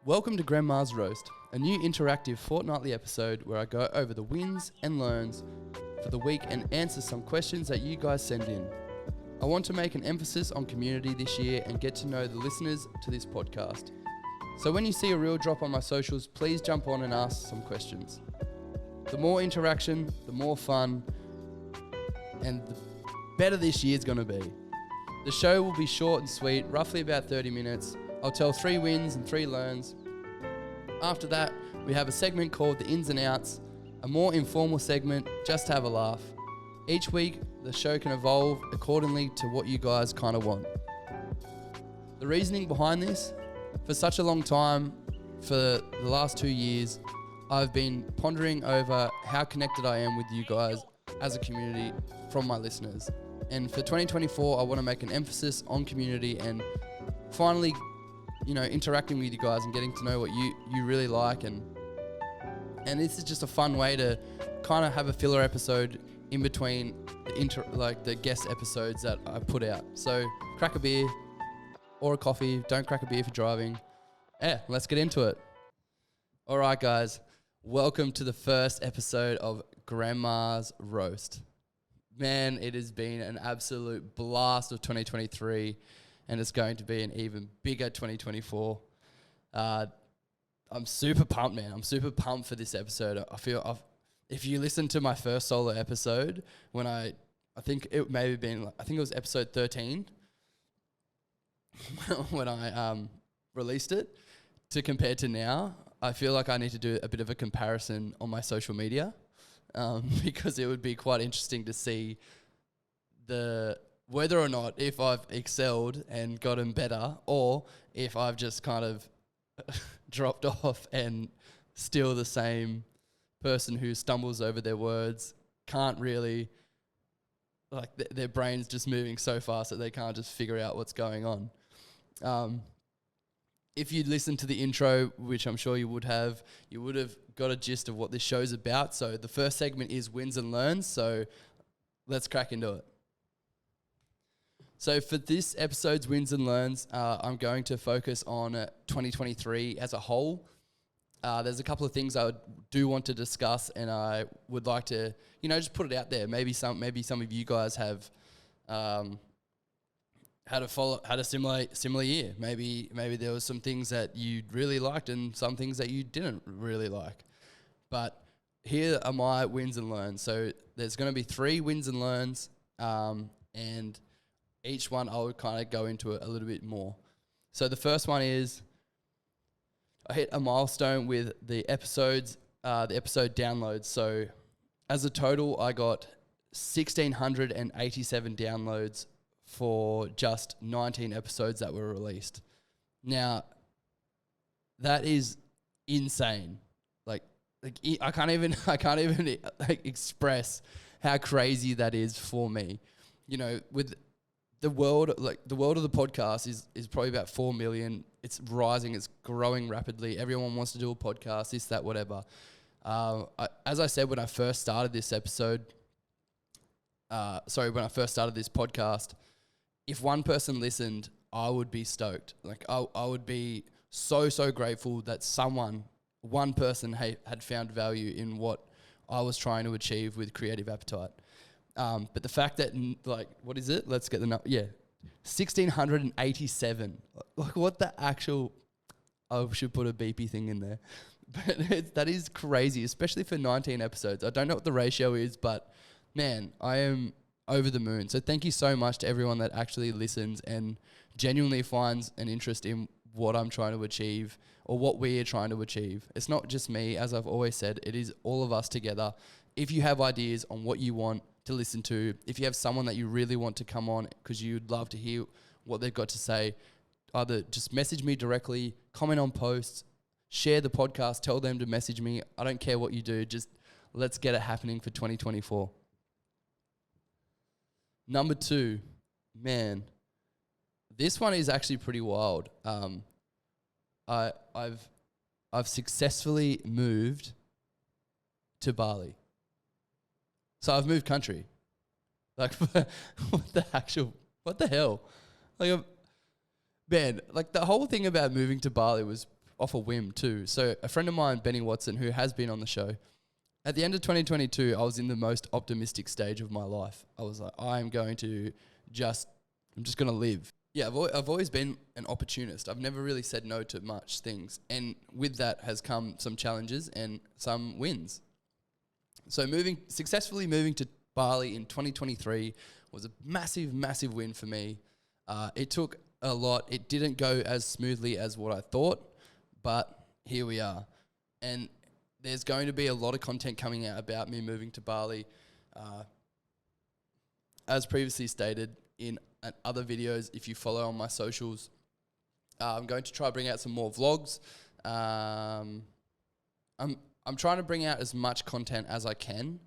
Welcome to Gradmas Roast, a new interactive fortnightly episode where I go over the wins and learns for the week and answer some questions that you guys send in. I want to make an emphasis on community this year and get to know the listeners to this podcast. So when you see a reel drop on my socials, please jump on and ask some questions. The more interaction, the more fun, and the better this year's going to be. The show will be short and sweet, roughly about 30 minutes. I'll tell 3 wins and 3 learns. After that, we have a segment called The Ins and Outs, a more informal segment, just to have a laugh. Each week, the show can evolve accordingly to what you guys kind of want. The reasoning behind this, for such a long time, for the last 2 years, I've been pondering over how connected I am with you guys as a community from my listeners. And for 2024, I want to make an emphasis on community and finally, interacting with you guys and getting to know what you really like. And this is just a fun way to kind of have a filler episode in between the guest episodes that I put out. So crack a beer or a coffee. Don't crack a beer if you're driving. Yeah, let's get into it. All right, guys. Welcome to the first episode of Gradmas Roast. Man, it has been an absolute blast of 2023. And it's going to be an even bigger 2024. I'm super pumped, man. I'm super pumped for this episode. If you listen to my first solo episode, I think it was episode 13 when I released it, to compare to now, I feel like I need to do a bit of a comparison on my social media, because it would be quite interesting to see whether or not if I've excelled and gotten better, or if I've just kind of dropped off and still the same person who stumbles over their words, can't really, their brain's just moving so fast that they can't just figure out what's going on. If you'd listened to the intro, which I'm sure you would have got a gist of what this show's about. So the first segment is wins and learns. So let's crack into it. So for this episode's wins and learns, I'm going to focus on 2023 as a whole. There's a couple of things I do want to discuss, and I would like to, just put it out there. Maybe some of you guys have had a similar year. Maybe there was some things that you really liked and some things that you didn't really like. But here are my wins and learns. So there's going to be 3 wins and learns, and each one I would kind of go into it a little bit more. So the first one is I hit a milestone with the episode downloads. So as a total, I got 1,687 downloads for just 19 episodes that were released. Now, that is insane. I can't even express how crazy that is for me. With the world of the podcast is probably about 4 million. It's rising. It's growing rapidly. Everyone wants to do a podcast, this, that, whatever. As I said, when I first started this podcast, if one person listened, I would be stoked. I would be so grateful that one person had found value in what I was trying to achieve with Creative Appetite. But the fact that, what is it? Let's get the number. Yeah, 1,687. What the actual... I should put a beepy thing in there. But that is crazy, especially for 19 episodes. I don't know what the ratio is, but man, I am over the moon. So thank you so much to everyone that actually listens and genuinely finds an interest in what I'm trying to achieve or what we are trying to achieve. It's not just me, as I've always said, it is all of us together. If you have ideas on what you want to listen to, if you have someone that you really want to come on because you'd love to hear what they've got to say, either just message me directly, comment on posts, share the podcast, tell them to message me. I don't care what you do, just let's get it happening for 2024. Number 2, man, this one is actually pretty wild. I've successfully moved to Bali. So I've moved country. What the hell? Man, the whole thing about moving to Bali was off a whim too. So a friend of mine, Benny Watson, who has been on the show, at the end of 2022, I was in the most optimistic stage of my life. I was like, I'm just going to live. Yeah, I've always been an opportunist. I've never really said no to much things. And with that has come some challenges and some wins. So successfully moving to Bali in 2023 was a massive, massive win for me. It took a lot. It didn't go as smoothly as what I thought, but here we are. And there's going to be a lot of content coming out about me moving to Bali. As previously stated in other videos, if you follow on my socials, I'm going to try to bring out some more vlogs. I'm trying to bring out as much content as I can,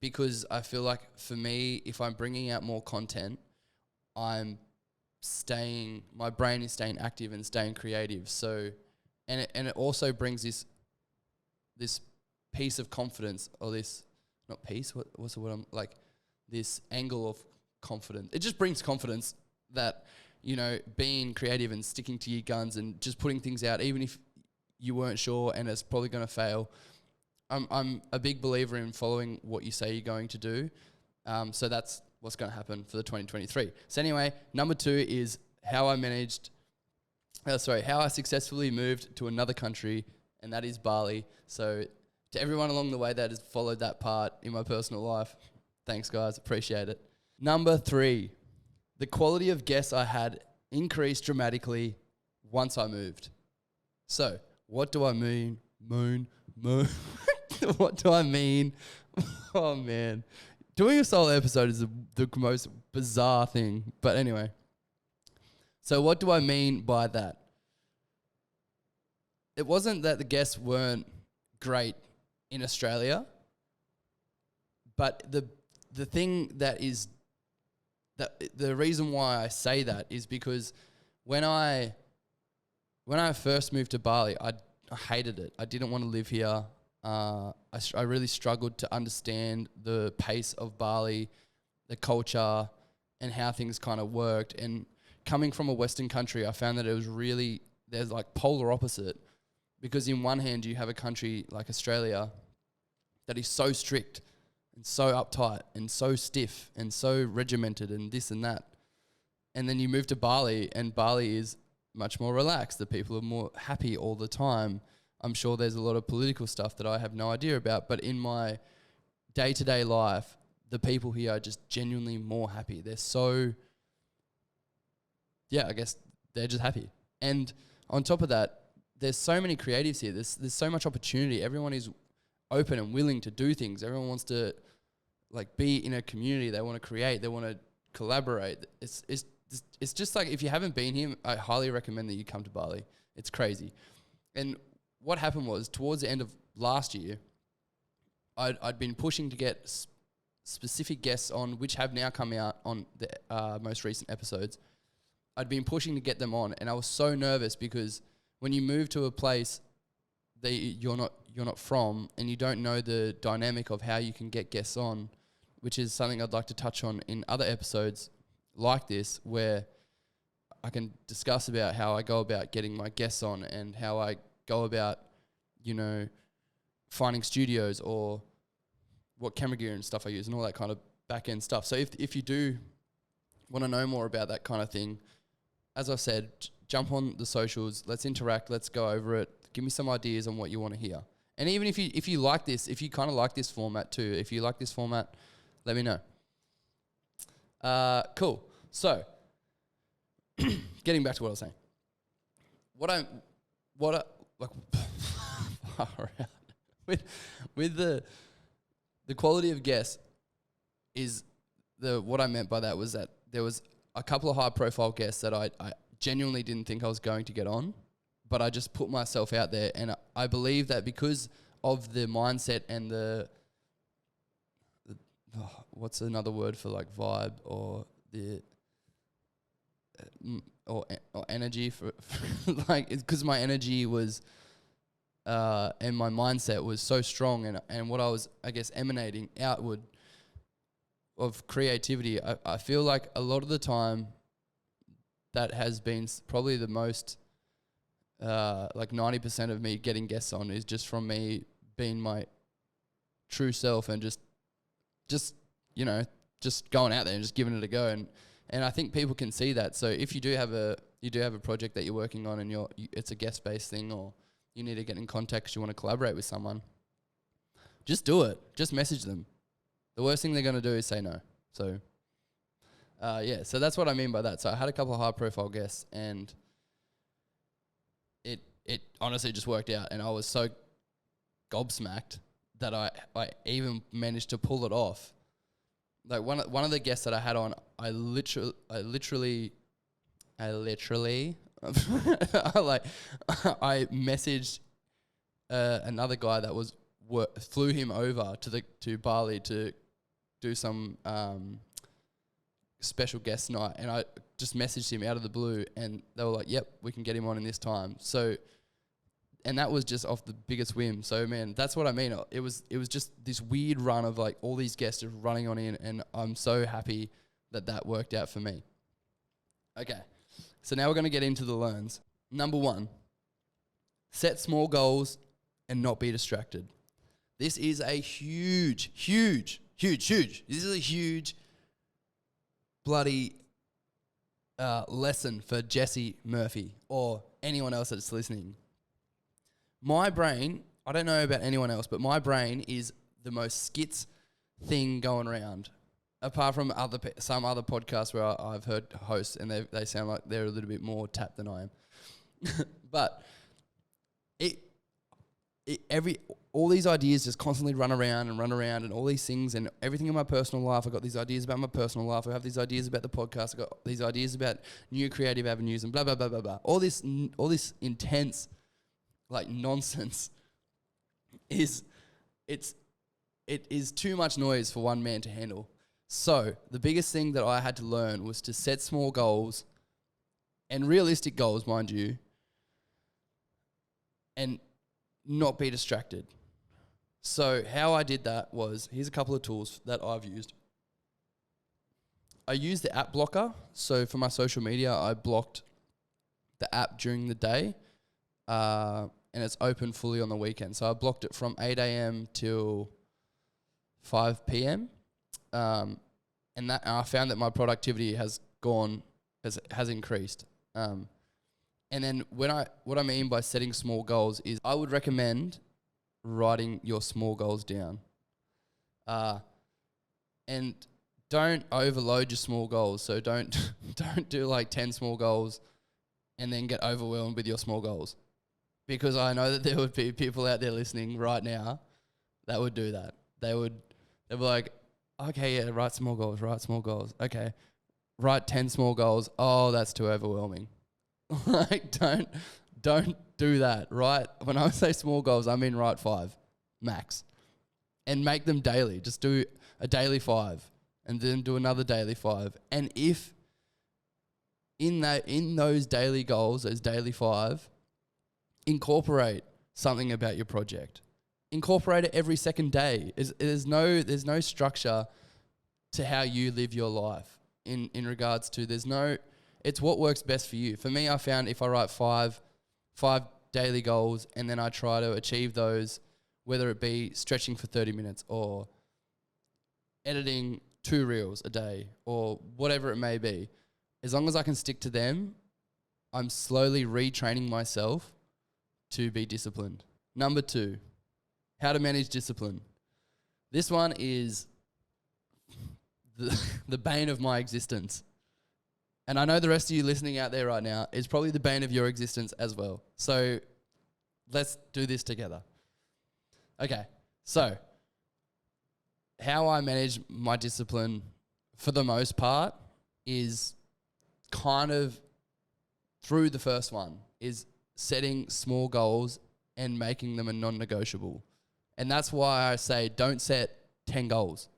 because I feel like for me, if I'm bringing out more content, my brain is staying active and staying creative. So, and it also brings this piece of confidence, or this, not peace, what's the word, this angle of confidence. It just brings confidence that, being creative and sticking to your guns and just putting things out, even if you weren't sure and it's probably going to fail. I'm a big believer in following what you say you're going to do. So that's what's going to happen for the 2023. So anyway, number 2 is how I successfully moved to another country, and that is Bali. So to everyone along the way that has followed that part in my personal life, thanks guys, appreciate it. Number 3, the quality of guests I had increased dramatically once I moved. So what do I mean? What do I mean? Oh man. Doing a solo episode is the most bizarre thing. But anyway. So what do I mean by that? It wasn't that the guests weren't great in Australia, but the thing that is the reason why I say that is because when I first moved to Bali, I hated it. I didn't want to live here. I really struggled to understand the pace of Bali, the culture, and how things kind of worked. And coming from a Western country, I found that it was really, there's like polar opposite. Because in one hand, you have a country like Australia that is so strict and so uptight and so stiff and so regimented and this and that. And then you move to Bali, and Bali is much more relaxed. The people are more happy all the time. I'm sure there's a lot of political stuff that I have no idea about, but in my day-to-day life, the people here are just genuinely more happy. They're so, I guess they're just happy. And on top of that, there's so many creatives here. There's so much opportunity. Everyone is open and willing to do things. Everyone wants to be in a community. They want to create. They want to collaborate. It's just like, if you haven't been here, I highly recommend that you come to Bali. It's crazy. And what happened was, towards the end of last year, I'd been pushing to get specific guests on, which have now come out on the most recent episodes. I'd been pushing to get them on, and I was so nervous because when you move to a place that you're not from, and you don't know the dynamic of how you can get guests on, which is something I'd like to touch on in other episodes like this, where I can discuss about how I go about getting my guests on and how I go about, finding studios or what camera gear and stuff I use and all that kind of back end stuff. So if you do want to know more about that kind of thing, as I said, jump on the socials, let's interact, let's go over it, give me some ideas on what you want to hear. And even if you like this, if you kind of like this format too, if you like this format, let me know. Cool. So, getting back to what I was saying. With the quality of guests is what I meant by that was that there was a couple of high profile guests that I genuinely didn't think I was going to get on, but I just put myself out there, and I believe that because of the mindset and what's another word for vibe or the or energy for it's because my energy was and my mindset was so strong, and what I was, I guess, emanating outward of creativity. I feel like a lot of the time that has been probably the most like 90% of me getting guests on is just from me being my true self and just you know, just going out there and just giving it a go. And I think people can see that. So if you do have a project that you're working on and it's a guest based thing, or you need to get in contact because you want to collaborate with someone, just do it. Just message them. The worst thing they're going to do is say no. So yeah, so that's what I mean by that. So I had a couple of high profile guests, and it honestly just worked out, and I was so gobsmacked that I even managed to pull it off. Like one of the guests that I had on, I literally I messaged another guy that was flew him over to Bali to do some special guest night, and I just messaged him out of the blue, and they were like, "Yep, we can get him on in this time." So, and that was just off the biggest whim. So, man, that's what I mean. It was just this weird run of like all these guests just running on in, and I'm so happy that worked out for me. Okay, so now we're going to get into the learns. Number 1, set small goals and not be distracted. This is a huge bloody lesson for Jesse Murphy or anyone else that's listening. My brain, I don't know about anyone else, but my brain is the most skits thing going around. Apart from some other podcasts where I've heard hosts and they sound like they're a little bit more tapped than I am. But all these ideas just constantly run around and all these things and everything in my personal life. I've got these ideas about my personal life. I have these ideas about the podcast. I've got these ideas about new creative avenues and blah, blah, blah, blah, blah. All this intense like nonsense it is too much noise for one man to handle. So the biggest thing that I had to learn was to set small goals and realistic goals, mind you, and not be distracted. So how I did that was, here's a couple of tools that I've used. I used the app blocker. So for my social media, I blocked the app during the day, and it's open fully on the weekend. So I blocked it from 8 a.m. till 5 p.m. And I found that my productivity has increased. And then what I mean by setting small goals is I would recommend writing your small goals down. And don't overload your small goals. So don't do like 10 small goals and then get overwhelmed with your small goals. Because I know that there would be people out there listening right now that would do that. They'd be like, okay, yeah, write small goals. Okay, write 10 small goals. Oh, that's too overwhelming. Like, don't do that, right? When I say small goals, I mean write 5 max, and make them daily. Just do a daily 5, and then do another daily 5. And if in those daily goals, those daily 5, incorporate something about your project. Incorporate it every second day. There's no structure to how you live your life in regards to it's what works best for you. For me, I found if I write 5 daily goals and then I try to achieve those, whether it be stretching for 30 minutes or editing 2 reels a day or whatever it may be, as long as I can stick to them, I'm slowly retraining myself to be disciplined. Number 2, how to manage discipline. This one is the bane of my existence. And I know the rest of you listening out there right now is probably the bane of your existence as well. So let's do this together. Okay, so how I manage my discipline for the most part is kind of through the first one, is setting small goals and making them a non-negotiable. And that's why I say don't set 10 goals,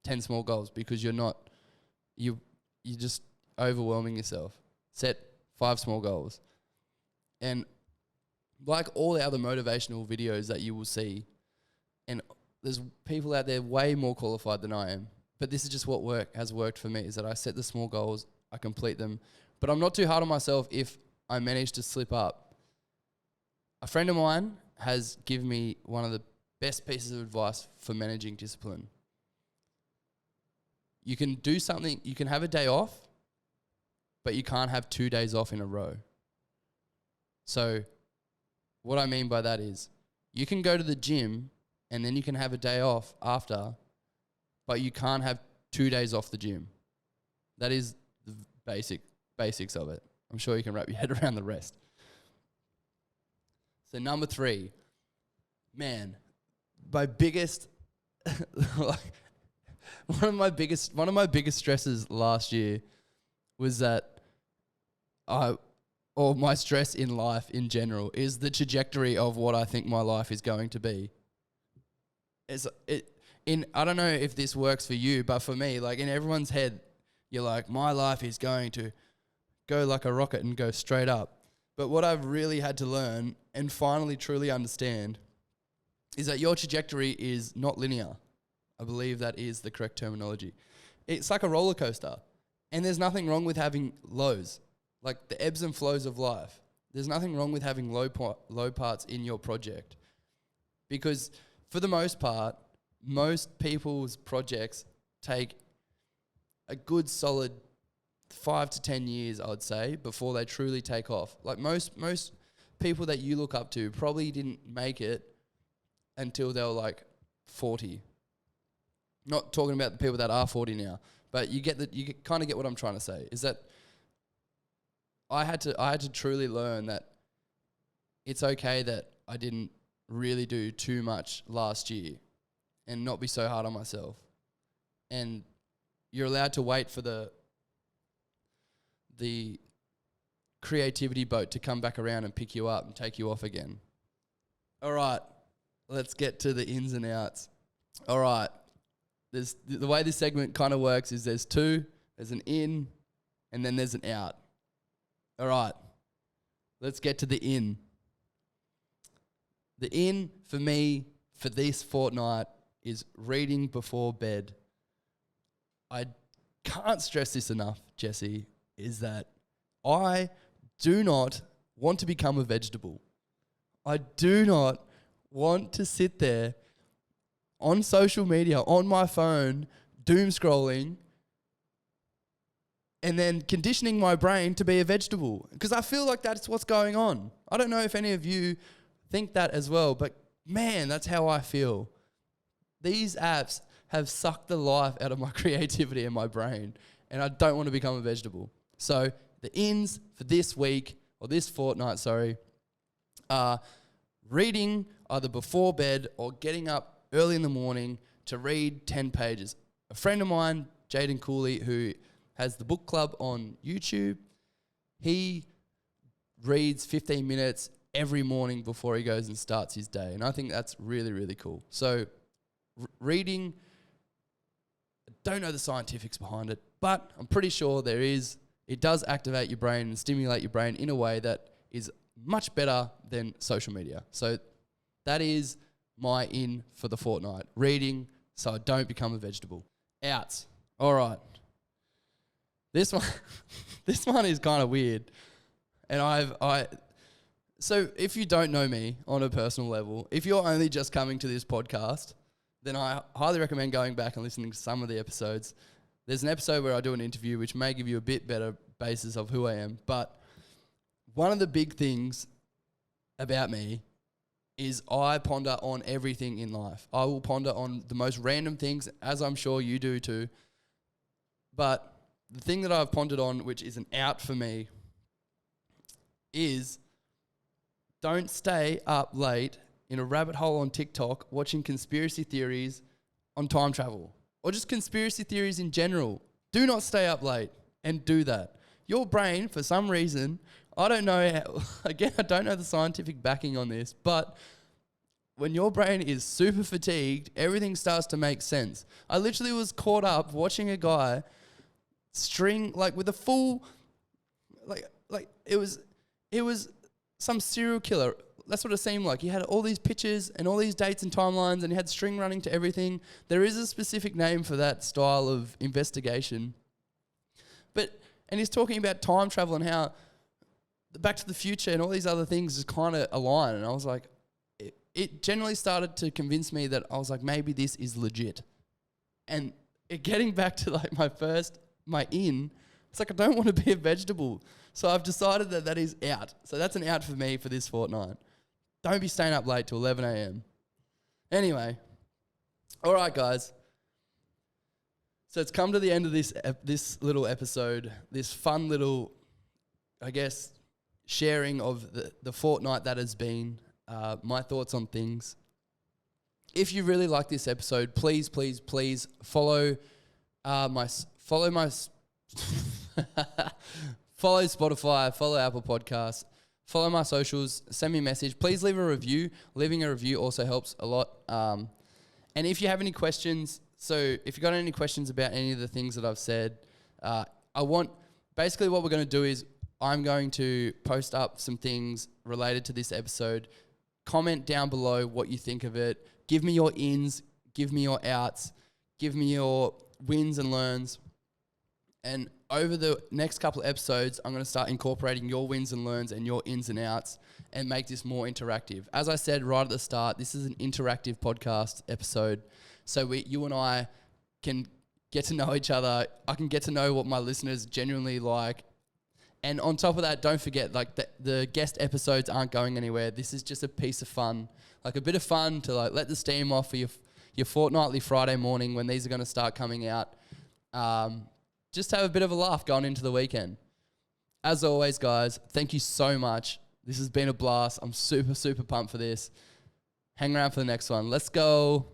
10 small goals, because you're just overwhelming yourself. Set 5 small goals. And like all the other motivational videos that you will see, and there's people out there way more qualified than I am, but this is just what has worked for me, is that I set the small goals, I complete them, but I'm not too hard on myself if I manage to slip up a friend of mine has given me one of the best pieces of advice for managing discipline. You can do something, you can have a day off, but you can't have 2 days off in a row. So what I mean by that is you can go to the gym and then you can have a day off after, but you can't have 2 days off the gym. That is the basics of it. I'm sure you can wrap your head around the rest. So number 3, man, my biggest, one of my biggest stresses last year was that my stress in life in general is the trajectory of what I think my life is going to be. I don't know if this works for you, but for me, like in everyone's head, you're like, my life is going to go like a rocket and go straight up. But what I've really had to learn and finally truly understand is that your trajectory is not linear. I believe that is the correct terminology. It's like a roller coaster, and there's nothing wrong with having lows, like the ebbs and flows of life. There's nothing wrong with having low parts in your project, because for the most part, most people's projects take a good solid 5 to 10 years, I would say, before they truly take off. Like most people that you look up to probably didn't make it until they were like 40. Not talking about the people that are 40 now, but you kind of get what I'm trying to say. Is that I had to truly learn that it's okay that I didn't really do too much last year and not be so hard on myself. And you're allowed to wait for the creativity boat to come back around and pick you up and take you off again. All right, let's get to the ins and outs. All right, the way this segment kind of works is there's an in, and then there's an out. All right, let's get to the in. The in for me for this fortnight is reading before bed. I can't stress this enough, Jesse, is that I do not want to become a vegetable. I do not want to sit there on social media, on my phone, doom scrolling, and then conditioning my brain to be a vegetable. Because I feel like that's what's going on. I don't know if any of you think that as well, but man, that's how I feel. These apps have sucked the life out of my creativity and my brain, and I don't want to become a vegetable. So the ins for this week, or this fortnight, are reading either before bed or getting up early in the morning to read 10 pages. A friend of mine, Jaden Cooley, who has the book club on YouTube, he reads 15 minutes every morning before he goes and starts his day. And I think that's really, really cool. So reading, I don't know the scientifics behind it, but I'm pretty sure it does activate your brain and stimulate your brain in a way that is much better than social media. So that is my in for the fortnight. Reading so I don't become a vegetable. Outs. All right. This one is kind of weird. And so if you don't know me on a personal level, if you're only just coming to this podcast, then I highly recommend going back and listening to some of the episodes. There's an episode where I do an interview which may give you a bit better basis of who I am. But one of the big things about me is I ponder on everything in life. I will ponder on the most random things, as I'm sure you do too. But the thing that I've pondered on, which is an out for me, is don't stay up late in a rabbit hole on TikTok watching conspiracy theories on time travel, or just conspiracy theories in general. Do not stay up late and do that. Your brain, for some reason, I don't know I don't know the scientific backing on this, but when your brain is super fatigued, everything starts to make sense. I literally was caught up watching a guy string, like with a full, like it was some serial killer. That's what it seemed like. He had all these pictures and all these dates and timelines, and he had string running to everything. There is a specific name for that style of investigation. And he's talking about time travel and how Back to the Future and all these other things just kind of align. And I was like, it generally started to convince me that I was like, maybe this is legit. And getting back to like my in, it's like, I don't want to be a vegetable. So I've decided that is out. So that's an out for me for this fortnight. Don't be staying up late till 11 a.m. Anyway, all right, guys. So it's come to the end of this little episode, this fun little, I guess, sharing of the fortnight that has been, my thoughts on things. If you really like this episode, please follow follow Spotify, follow Apple Podcasts, follow my socials, send me a message. Please leave a review. Leaving a review also helps a lot. And if you have any questions, so if you got any questions about any of the things that I've said, basically what we're going to do is I'm going to post up some things related to this episode. Comment down below what you think of it. Give me your ins, give me your outs, give me your wins and learns. And over the next couple of episodes, I'm going to start incorporating your wins and learns and your ins and outs and make this more interactive. As I said right at the start, this is an interactive podcast episode. So you and I can get to know each other. I can get to know what my listeners genuinely like. And on top of that, don't forget, like the guest episodes aren't going anywhere. This is just a piece of fun, like a bit of fun to like let the steam off for your fortnightly Friday morning when these are going to start coming out. Just have a bit of a laugh going into the weekend. As always, guys, thank you so much. This has been a blast. I'm super pumped for this. Hang around for the next one. Let's go.